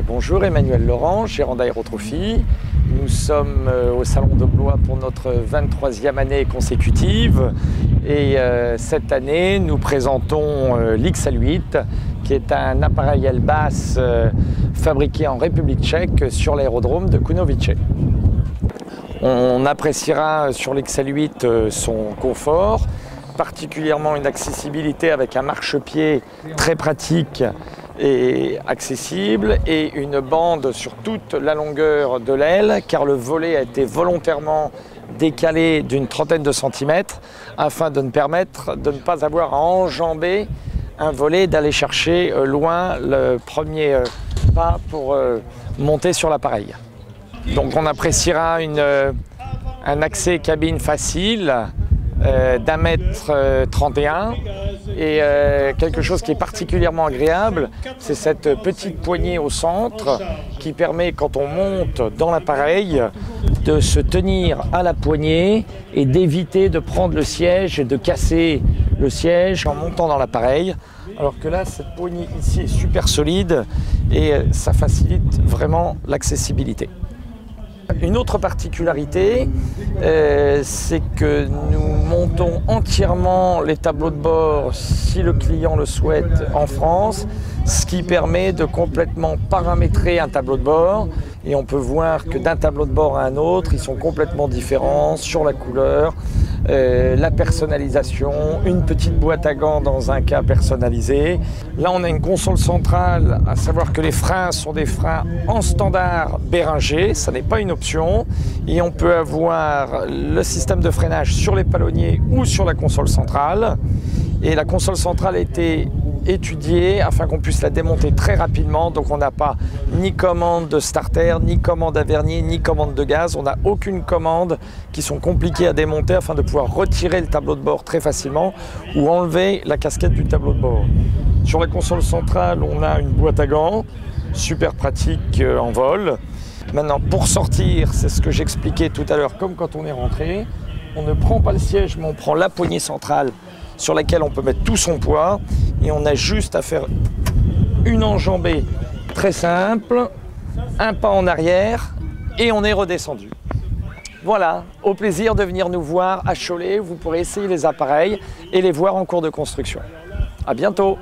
Bonjour, Emmanuel Laurent, gérant d'Aérotrophy. Nous sommes au Salon de Blois pour notre 23e année consécutive et cette année nous présentons l'XL8 qui est un appareil Airbus fabriqué en République tchèque sur l'aérodrome de Kunovice. On appréciera sur l'XL8 son confort, particulièrement une accessibilité avec un marchepied très pratique et accessible et une bande sur toute la longueur de l'aile car le volet a été volontairement décalé d'une trentaine de centimètres afin de nous permettre de ne pas avoir à enjamber un volet, d'aller chercher loin le premier pas pour monter sur l'appareil. Donc on appréciera un accès cabine facile d'1,31 m et quelque chose qui est particulièrement agréable, c'est cette petite poignée au centre qui permet, quand on monte dans l'appareil, de se tenir à la poignée et d'éviter de prendre le siège et de casser le siège en montant dans l'appareil. Alors que là, cette poignée ici est super solide et ça facilite vraiment l'accessibilité. Une autre particularité, c'est que nous montons entièrement les tableaux de bord, si le client le souhaite, en France, ce qui permet de complètement paramétrer un tableau de bord. Et on peut voir que d'un tableau de bord à un autre, ils sont complètement différents sur la couleur, la personnalisation, une petite boîte à gants dans un cas personnalisé. Là, on a une console centrale, à savoir que les freins sont des freins en standard Béringer, ça n'est pas une option. Et on peut avoir le système de freinage sur les palonniers ou sur la console centrale. Et la console centrale a été étudiée afin qu'on puisse la démonter très rapidement. Donc on n'a pas ni commande de starter, ni commande à vernier, ni commande de gaz. On n'a aucune commande qui sont compliquées à démonter afin de pouvoir retirer le tableau de bord très facilement ou enlever la casquette du tableau de bord. Sur la console centrale, on a une boîte à gants, super pratique en vol. Maintenant, pour sortir, c'est ce que j'expliquais tout à l'heure, comme quand on est rentré, on ne prend pas le siège, mais on prend la poignée centrale sur laquelle on peut mettre tout son poids et on a juste à faire une enjambée très simple, un pas en arrière et on est redescendu. Voilà, au plaisir de venir nous voir à Cholet, vous pourrez essayer les appareils et les voir en cours de construction. À bientôt.